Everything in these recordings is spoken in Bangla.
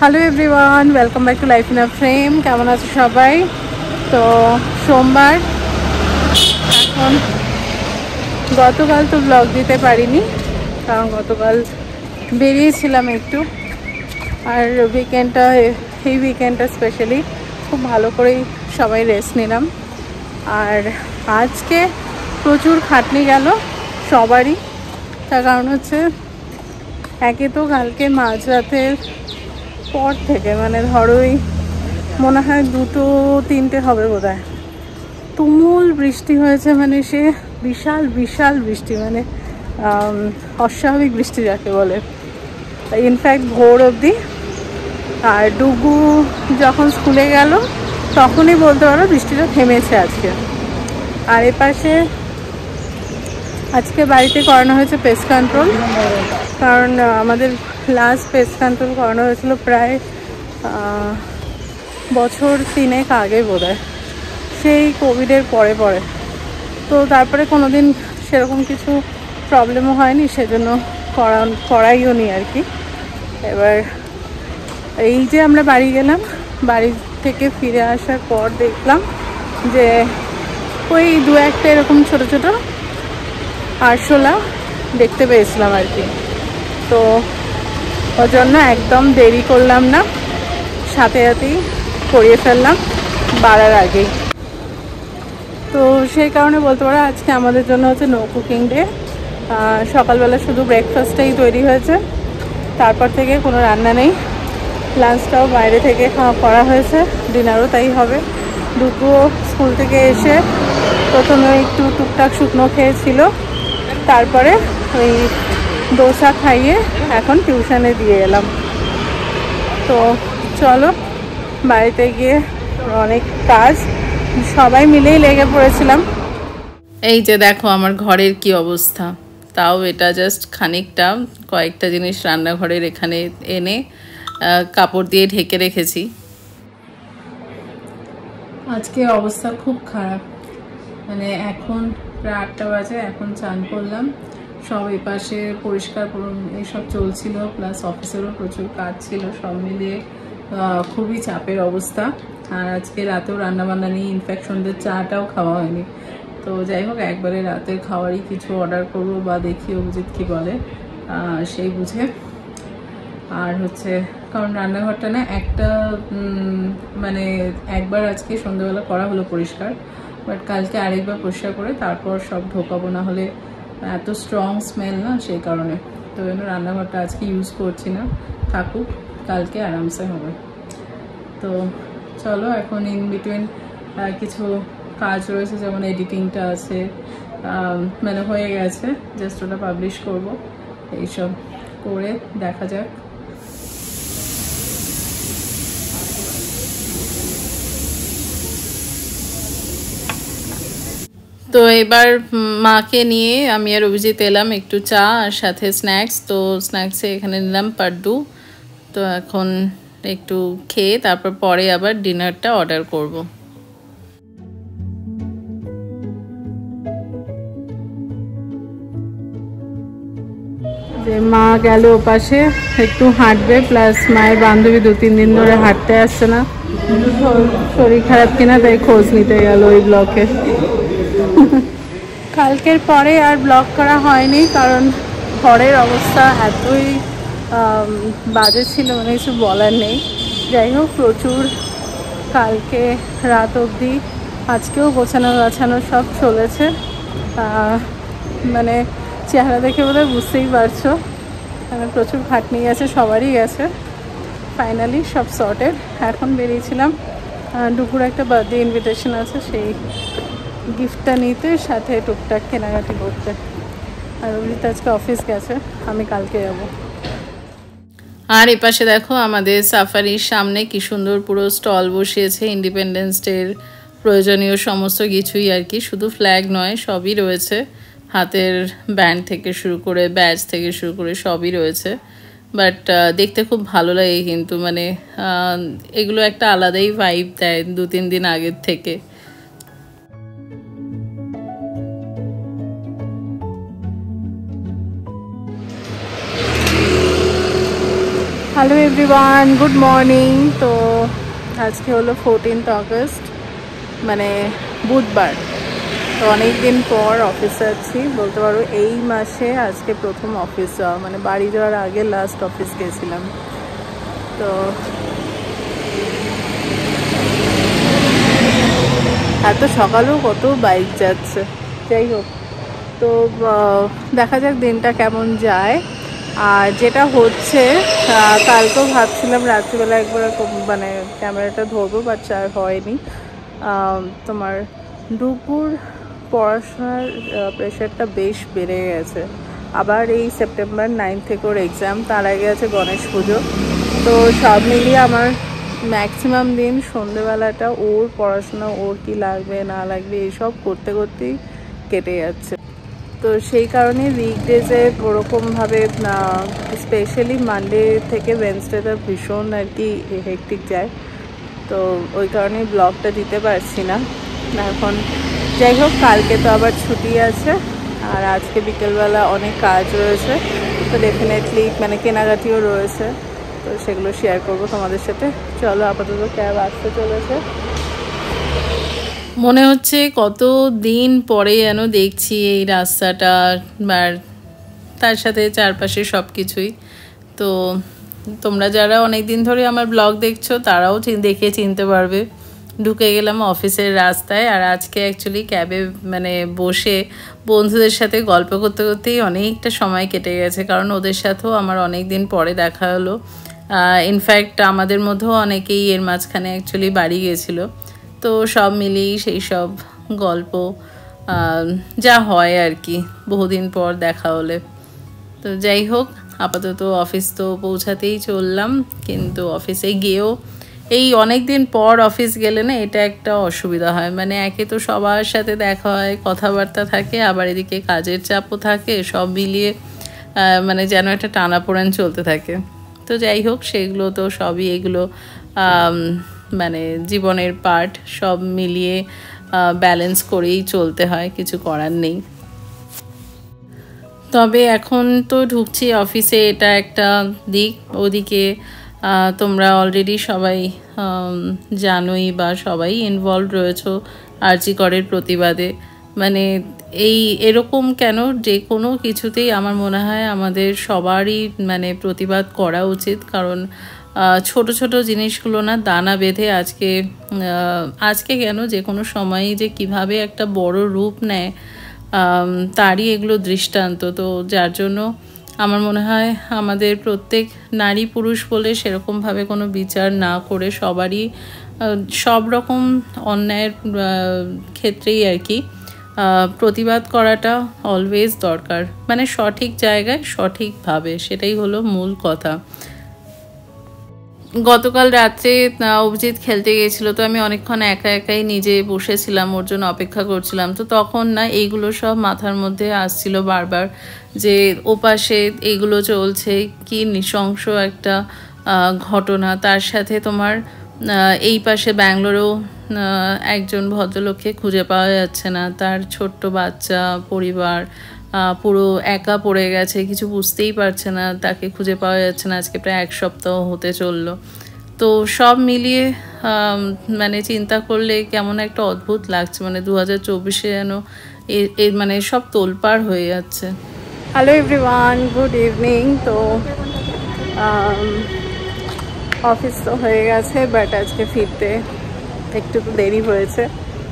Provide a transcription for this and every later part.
Hello everyone, welcome back to life in a frame. কেমন আছো সবাই? তো সোমবার, এখন গতকাল তো ব্লগ দিতে পারিনি কারণ গতকাল বেরিয়েছিলাম একটু। আর এই উইকেন্ডটা স্পেশালি খুব ভালো করেই সবাই রেস্ট নিলাম। আর আজকে প্রচুর খাটনি গেল সবারই। তার কারণ হচ্ছে একে তো কালকে মাঝরাতের পর থেকে মানে ধরোই মনে হয় 2-3টে হবে বোধহয়, তুমুল বৃষ্টি হয়েছে। মানে সে বিশাল বিশাল বৃষ্টি, মানে অস্বাভাবিক বৃষ্টি যাকে বলে। ইনফ্যাক্ট ভোর অবধি। আর ডুগু যখন স্কুলে গেল তখনই বলতে পারো বৃষ্টিটা থেমেছে আজকে। আর এপাশে আজকে বাড়িতে করানো হয়েছে পেস্ট কন্ট্রোল, কারণ আমাদের লাস্ট পেস্ট কন্ট্রোল করানো হয়েছিল প্রায় বছর 3 আগে বোধহয়, সেই কোভিডের পরে। তো তারপরে কোনো দিন সেরকম কিছু প্রবলেমও হয়নি, সেজন্য করাইও নি আর কি। এবার এই যে আমরা বাড়ি গেলাম, বাড়ি থেকে ফিরে আসার পর দেখলাম যে ওই 2-1টা এরকম ছোট ছোট আরশোলা দেখতে পেয়েছিলাম আর কি। তো ওর জন্য একদম দেরি করলাম না, সাথে সাথেই করিয়ে ফেললাম বাড়ার আগেই। তো সেই কারণে বলতে পারো আজকে আমাদের জন্য হচ্ছে নো কুকিং ডে। সকালবেলা শুধু ব্রেকফাস্টটাই তৈরি হয়েছে, তারপর থেকে কোনো রান্না নেই। লাঞ্চটাও বাইরে থেকে করা হয়েছে, ডিনারও তাই হবে। দুপুর স্কুল থেকে এসে প্রথমে একটু টুকটাক শুকনো খেয়েছিল, তারপরে ওই দোসা খাইয়ে এখন টিউশনে দিয়ে এলাম। তো চলো বাড়িতে গিয়ে অনেক কাজ, সবাই মিলেই লেগে পড়েছিলাম। এই যে দেখো আমার ঘরের কি অবস্থা, তাও এটা জাস্ট খানিকটা, কয়েকটা জিনিস রান্নাঘরের এখানে এনে কাপড় দিয়ে ঢেকে রেখেছি। আজকে অবস্থা খুব খারাপ, মানে এখন প্রায় 8টা বাজে, এখন চান করলাম, সব এই পাশে পরিষ্কার এইসব চলছিল, প্লাস অফিসেরও প্রচুর কাজ ছিল, সব মিলিয়ে খুবই চাপের অবস্থা। আর আজকে রাতেও রান্নাবান্না নিয়ে, ইনফ্যাক্ট সন্ধ্যের চাটাও খাওয়া হয়নি। তো যাই হোক, একবারে রাতের খাওয়ারই কিছু অর্ডার করবো বা দেখি অভিজিৎ কী বলে সেই বুঝে। আর হচ্ছে কারণ রান্নাঘরটা না একটা মানে একবার আজকে সন্ধ্যাবেলা করা হলো পরিষ্কার, বাট কালকে আরেকবার পরিষ্কার করে তারপর সব ঢোকাবো, না হলে এত স্ট্রং স্মেল না, সেই কারণে। তো জন্য রান্নাঘরটা আজকে ইউজ করছি না, থাকুক, কালকে আরামসে হবে। তো চলো, এখন ইন বিটুইন কিছু কাজ রয়েছে, যেমন এডিটিংটা আছে, মানে হয়ে গেছে, জাস্ট ওটা পাবলিশ করবো, এইসব করে দেখা যাক। তো এবার মাকে নিয়ে আমি আর অভিজিৎ এলাম একটু চা আর সাথে স্ন্যাক্স। তো স্ন্যাক্সে এখানে নিলাম পাড্ডু। তো এখন একটু খেয়ে তারপর পরে আবার ডিনারটা অর্ডার করব। যে মা গেল ওপাশে একটু হাঁটবে, প্লাস মায়ের বান্ধবী 2-3 দিন ধরে হাঁটতে আসছে না, শরীর খারাপ কিনা তাই খোঁজ নিতে গেল ওই ব্লকে। কালকের পরে আর ব্লগ করা হয়নি, কারণ ঘরের অবস্থা এতই বাজে ছিল, মানে কিছু বলার নেই। যাই হোক, প্রচুর কালকে রাত অবধি, আজকেও গোছানো সব চলেছে। মানে চেহারা দেখে বোধহয় বুঝতেই পারছো, মানে প্রচুর খাটনি গেছে, সবারই গেছে। ফাইনালি সব সর্টেড। এখন বেরিয়েছিলাম, দুপুরে একটা বার্থডে ইনভিটেশন আছে, সেই গিফটটা নিতে, সাথে টুকটাক কেনাকাটি করতে। আর অভিজিৎ আজকে অফিস গেছে, আমি কালকে যাব। আর এপাশে দেখো আমাদের সাফারির সামনে কি সুন্দর পুরো স্টল বসিয়েছে, ইন্ডিপেন্ডেন্স ডের প্রয়োজনীয় সমস্ত কিছুই আর কি, শুধু ফ্ল্যাগ নয়, সবই রয়েছে, হাতের ব্যান্ড থেকে শুরু করে ব্যাজ থেকে শুরু করে সবই রয়েছে। বাট দেখতে খুব ভালো লাগে, কিন্তু মানে এগুলো একটা আলাদাই ভাইব দেয় 2-3 দিন আগের থেকে। Hello everyone, good morning. তো আজকে হলো 14th অগস্ট, মানে বুধবার। তো অনেক দিন পর অফিসে আছি বলতে পারো। এই মাসে আজকে প্রথম অফিস যাওয়া, মানে বাড়ি যাওয়ার আগে লাস্ট অফিস গেছিলাম। তো এত সকালেও কত বাইক যাচ্ছে, যাই হোক। তো দেখা যাক দিনটা কেমন যায়। আর যেটা হচ্ছে, কালকেও ভাবছিলাম রাত্রিবেলা একবার মানে ক্যামেরাটা ধরবো, বাট আর হয়নি। তোমার দুপুর পড়াশোনার প্রেশারটা বেশ বেড়ে গেছে। আবার এই সেপ্টেম্বর 9 থেকে ওর এক্সাম, তার আগে আছে গণেশ পুজো। তো সব মিলিয়ে আমার ম্যাক্সিমাম দিন সন্ধেবেলাটা ওর পড়াশোনা, ওর কি লাগবে না লাগবে এইসব করতে করতেই কেটে যাচ্ছে। তো সেই কারণে উইকডেজে ওরকমভাবে স্পেশালি মানডে থেকে ওয়েডনেসডেটা ভীষণ আর কি হেক্টিক যায়। তো ওই কারণেই ব্লগটা দিতে পারছি না এখন। যাই হোক, কালকে তো আবার ছুটি আছে, আর আজকে বিকেলবেলা অনেক কাজ রয়েছে। তো ডেফিনেটলি মানে কেনাকাটিও রয়েছে, তো সেগুলো শেয়ার করবো তোমাদের সাথে। চলো, আপাতত ক্যাব আসতে চলেছে। মনে হচ্ছে কত দিন পরে যেন দেখছি এই রাস্তাটা, আর তার সাথে চারপাশে সব কিছুই। তো তোমরা যারা অনেক দিন ধরে আমার ব্লগ দেখছো তারাও দেখে চিনতে পারবে। ঢুকে গেলাম অফিসের রাস্তায়, আর আজকে অ্যাকচুয়ালি ক্যাবে মানে বসে বন্ধুদের সাথে গল্প করতে করতেই অনেকটা সময় কেটে গেছে, কারণ ওদের সাথেও আমার অনেক দিন পরে দেখা হলো। ইনফ্যাক্ট আমাদের মধ্যেও অনেকেই এর মাঝখানে অ্যাকচুয়ালি বাড়ি গেছিলো। তো সব মিলিয়েই সেই সব গল্প যা হয় আর কি বহুদিন পর দেখা হলে। তো যাই হোক, আপাতত অফিস তো পৌঁছাতেই চললাম, কিন্তু অফিসে গিয়েও এই অনেক দিন পর অফিস গেলে না এটা একটা অসুবিধা হয়। মানে একে তো সবার সাথে দেখা হয়, কথাবার্তা থাকে, আবার এদিকে কাজের চাপও থাকে, সব মিলিয়ে মানে যেন একটা টানাপোড়েন চলতে থাকে। তো যাই হোক, সেগুলো তো সবই এগুলো মানে জীবনের পার্ট, সব মিলিয়ে ব্যালেন্স করেই চলতে হয়, কিছু করার নেই। তবে এখন তো ঢুকছি অফিসে, এটা একটা দিক। ওদিকে তোমরা অলরেডি সবাই জানোই বা সবাই ইনভলভ রয়েছো আরজি করের প্রতিবাদে। মানে এরকম কেন, যে কোনো কিছুতেই আমার মনে হয় আমাদের সবারই মানে প্রতিবাদ করা উচিত। কারণ ছোট ছোট জিনিসগুলো না দানা বেঁধে আজকে কেন, যে কোনো সময়ই যে কিভাবে একটা বড় রূপ নেয় তারই এগুলো দৃষ্টান্ত। তো যার জন্য আমার মনে হয় আমাদের প্রত্যেক নারী পুরুষ বলে সেরকমভাবে কোনো বিচার না করে সবারই সব রকম অন্যায়ের ক্ষেত্রেই আর কি প্রতিবাদ করাটা অলওয়েজ দরকার। মানে সঠিক জায়গায় সঠিকভাবে, সেটাই হলো মূল কথা। গতকাল রাত্রে অভিজিৎ খেলতে গেছিলো, তো আমি অনেকক্ষণ একা একাই নিজে বসেছিলাম, ওর জন্য অপেক্ষা করছিলাম। তো তখন না এইগুলো সব মাথার মধ্যে আসছিল বারবার, যে ওপাশে এইগুলো চলছে, কি নৃশংস একটা ঘটনা। তার সাথে তোমার এই পাশে ব্যাঙ্গালোরেও একজন ভদ্রলোককে খুঁজে পাওয়া যাচ্ছে না, তার ছোট্ট বাচ্চা পরিবার পুরো একা পড়ে গেছে, কিছু বুঝতেই পারছে না, তাকে খুঁজে পাওয়া যাচ্ছে না। আজকে প্রায় 1 সপ্তাহ হতে চললো। তো সব মিলিয়ে মানে চিন্তা করলে কেমন একটা অদ্ভুত লাগছে, মানে 2024-এ যেন মানে সব তোলপাড় হয়ে যাচ্ছে। Hello everyone, good evening. তো অফিস তো হয়ে গেছে, বাট আজকে ফিরতে একটু তো দেরি হয়েছে,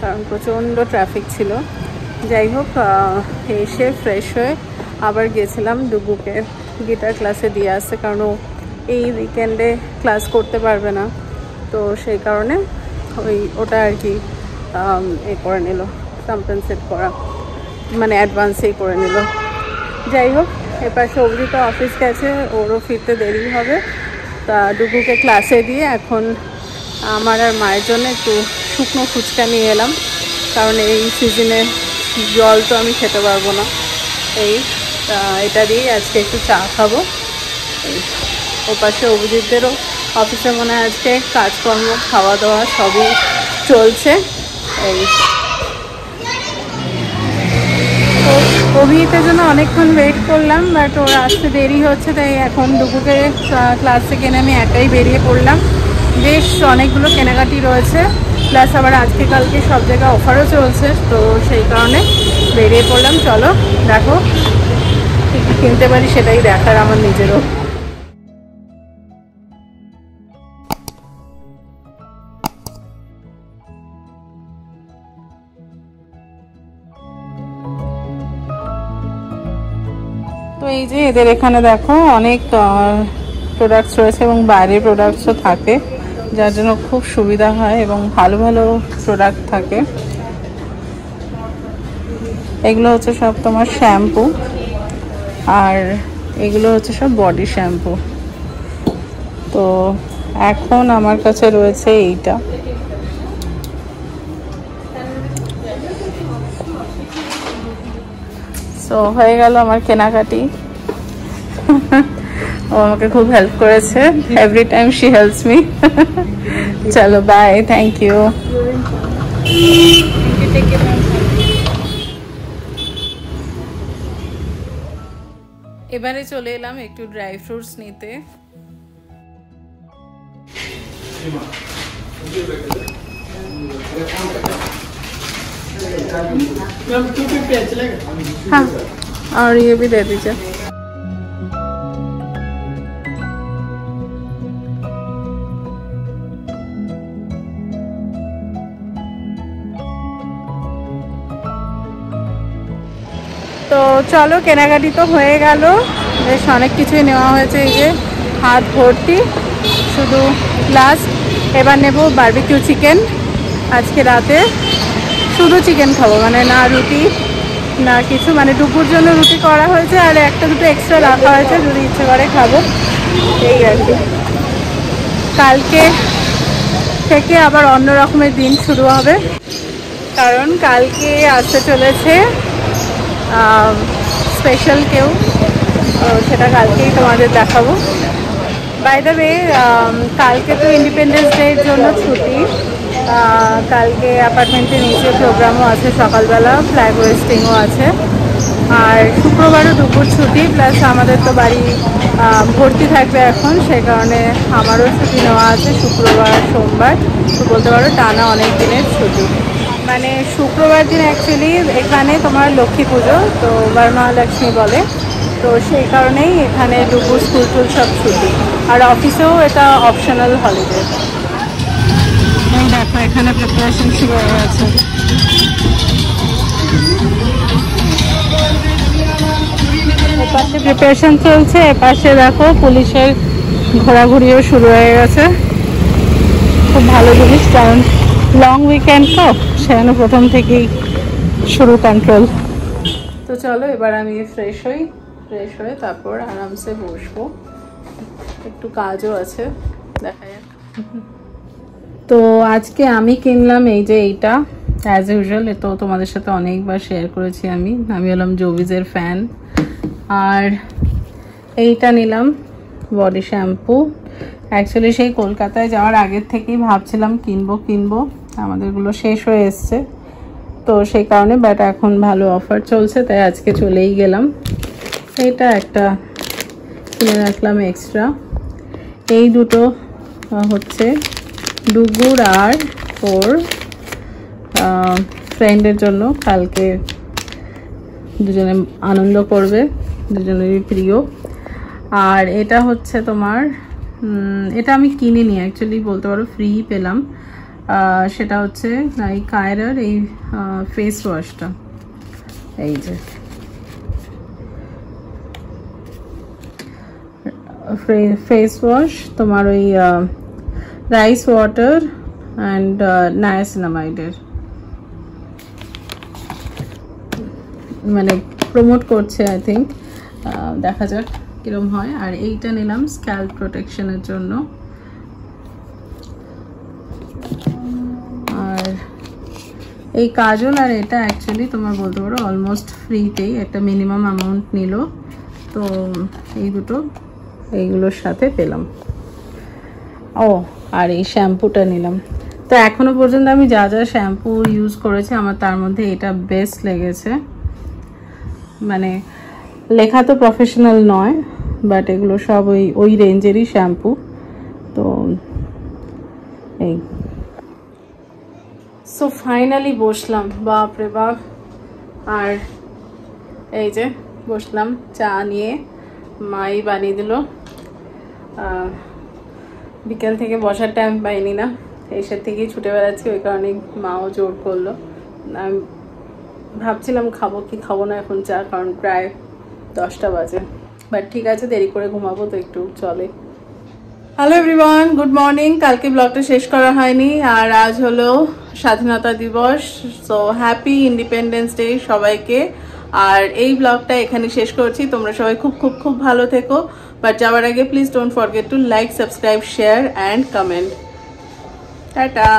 কারণ প্রচণ্ড ট্রাফিক ছিল। যাই হোক, এসে ফ্রেশ হয়ে আবার গেছিলাম ডুগুকে গিটার ক্লাসে দিয়ে আসতে, কারণ ও এই উইকেন্ডে ক্লাস করতে পারবে না। তো সেই কারণে ওটা আর কি করে নিল, কম্পেনসেট করা, মানে অ্যাডভান্সেই করে নিল। যাই হোক, এপাশে অভিজিৎ অফিস গেছে, ওরও ফিরতে দেরি হবে। তা ডুগুকে ক্লাসে দিয়ে এখন আমার আর মায়ের জন্য একটু শুকনো ফুচকা নিয়ে এলাম, কারণ এই সিজনে জল তো আমি খেতে পারবো না। এটা দিয়েই আজকে একটু চা খাবো। ওপাশে অভিজিৎদেরও অফিসে মনে হয় আজকে কাজকর্ম, খাওয়া দাওয়া সবই চলছে। অভি মিনিটের জন্য অনেকক্ষণ ওয়েট করলাম, বাট ওর আসতে দেরি হচ্ছে, তাই এখন ডুগুকে ক্লাস থেকে এনে আমি একাই বেরিয়ে পড়লাম। বেশ অনেকগুলো কেনাকাটি রয়েছে, প্লাস আবার আজকে কালকে সব জায়গায় অফারও চলছে, তো সেই কারণে বেরিয়ে পড়লাম। চলো দেখো কী কী কিনতে পারি, সেটাই দেখার আমার নিজেরও। তো এই যে এদের এখানে দেখো অনেক প্রোডাক্টস রয়েছে এবং বাইরের প্রোডাক্টসও থাকে, যার জন্য খুব সুবিধা হয় এবং ভালো ভালো প্রোডাক্ট থাকে। এগুলো হচ্ছে সব তোমার শ্যাম্পু, আর এগুলো হচ্ছে সব বডি শ্যাম্পু। তো এখন আমার কাছে রয়েছে এইটা। তো হয়ে গেল আমার কেনাকাটি। ও আমাকে খুব হেল্প করেছে, every time she helps me. চলো বাই, থ্যাংক ইউ। এবারে চলে এলাম একটু ড্রাই ফ্রুটস নিতে। हाँ और ये भी दे दीजिए। তো চলো কেনাকাটি তো হয়ে গেল, বেশ অনেক কিছুই নেওয়া হয়েছে। এই যে হাত ভর্তি, শুধু লাস্ট এবার নেব বারবিকিউ চিকেন। আজকে রাতে শুধু চিকেন খাবো, মানে না রুটি না কিছু, মানে দুপুর জন্য রুটি করা হয়েছে আর একটা দুটো এক্সট্রা রাখা হয়েছে, যদি ইচ্ছে করে খাবো, এই আর কি। কালকে থেকে আবার অন্য রকমের দিন শুরু হবে, কারণ কালকে আসতে চলেছে স্পেশাল কেউ, সেটা কালকেই তোমাদের দেখাবো। বাই দ্য ওয়ে, কালকে তো ইন্ডিপেন্ডেন্স ডের জন্য ছুটি, কালকে অ্যাপার্টমেন্টের নিচে প্রোগ্রামও আছে, সকালবেলা ফ্ল্যাগ হোয়েস্টিংও আছে, আর শুক্রবারও দুপুর ছুটি, প্লাস আমাদের তো বাড়ি ভর্তি থাকবে এখন, সেই কারণে আমারও ছুটি নেওয়া আছে শুক্রবার সোমবার, তো বলতে পারো টানা অনেক দিনের ছুটি। মানে শুক্রবার দিন অ্যাকচুয়ালি এখানে তোমার লক্ষ্মী পুজো, তো বরমহালক্ষ্মী বলে, তো সেই কারণেই এখানে দুপুর স্কুল টুল সব ছুটি, আর অফিসেও এটা অপশনাল হলিডে। এই দেখো এখানে প্রিপারেশন শুরু হয়ে গেছে। এপাশে প্রিপারেশন চলছে, এপাশে দেখো পুলিশের ঘোরাঘুরিও শুরু হয়ে গেছে। খুব ভালো জিনিস, কারণ লং উইকেন্ড তো, সেখানে প্রথম থেকেই শুরু কন্ট্রোল। তো চলো এবার আমি ফ্রেশ হয়ে তারপর আরামসে বসবো, একটু কাজও আছে, দেখা যাক। তো আজকে আমি কিনলাম এই যে এইটা, অ্যাজ ইউজুয়াল তো তোমাদের সাথে অনেকবার শেয়ার করেছি আমি হলাম জোভিজের ফ্যান, আর এইটা নিলাম বডি শ্যাম্পু। অ্যাকচুয়ালি সেই কলকাতায় যাওয়ার আগের থেকেই ভাবছিলাম কিনবো, আমাদেরগুলো শেষ হয়ে এসছে, তো সেই কারণে, বাট এখন ভালো অফার চলছে তাই আজকে চলেই গেলাম। এইটা একটা কিনে রাখলাম এক্সট্রা। এই দুটো হচ্ছে ডুগুর আর ওর ফ্রেন্ডের জন্য, কালকে দুজনে আনন্দ করবে, দুজনেরই প্রিয়। আর এটা হচ্ছে তোমার, এটা আমি কিনিনি অ্যাকচুয়ালি, বলতে পারো ফ্রি পেলাম, সেটা হচ্ছে এই কায়রার এই ফেস ওয়াশটা, এই যে ফেস ওয়াশ তোমার ওই রাইস ওয়াটার অ্যান্ড নায়াসিনামাইডের, মানে প্রমোট করছে আই থিঙ্ক, দেখা যাক কিরম হয়। আর এইটা নিলাম স্ক্যাল্প প্রোটেকশনের জন্য। আর এই কাজল আর এটা অ্যাকচুয়ালি তোমার বলতে পারো অলমোস্ট ফ্রিতেই, একটা মিনিমাম অ্যামাউন্ট নিল, তো এই দুটো এইগুলোর সাথে পেলাম। ও আর এই শ্যাম্পুটা নিলাম। তো এখনো পর্যন্ত আমি যা যা শ্যাম্পু ইউজ করেছি আমার তার মধ্যে এটা বেস্ট লেগেছে, মানে লেখা তো প্রফেশনাল নয়, বাট এগুলো সব ওই রেঞ্জেরই শ্যাম্পু। তো এই সো ফাইনালি বসলাম, বাপরে বাপ। আর এই যে বসলাম চা নিয়ে, মাই বানিয়ে দিল। বিকেল থেকে বসার টাইম পাইনি না, এসের থেকেই ছুটে বেড়াচ্ছি, ওই কারণে মাও জোর করলো। আমি ভাবছিলাম খাবো কি খাবো না এখন চা, কারণ প্রায় 10টা বাজে। বাট ঠিক আছে, দেরি করে ঘুমাবো তো একটু চলে। Hello everyone, good morning. কালকে ব্লগটা শেষ করা হয়নি, আর আজ হলো স্বাধীনতা দিবস। সো হ্যাপি ইন্ডিপেন্ডেন্স ডে সবাইকে। আর এই ব্লগটা এখানে শেষ করছি। তোমরা সবাই খুব খুব খুব ভালো থেকো। বাট যাওয়ার আগে please don't forget to like, subscribe, share and comment. Tata.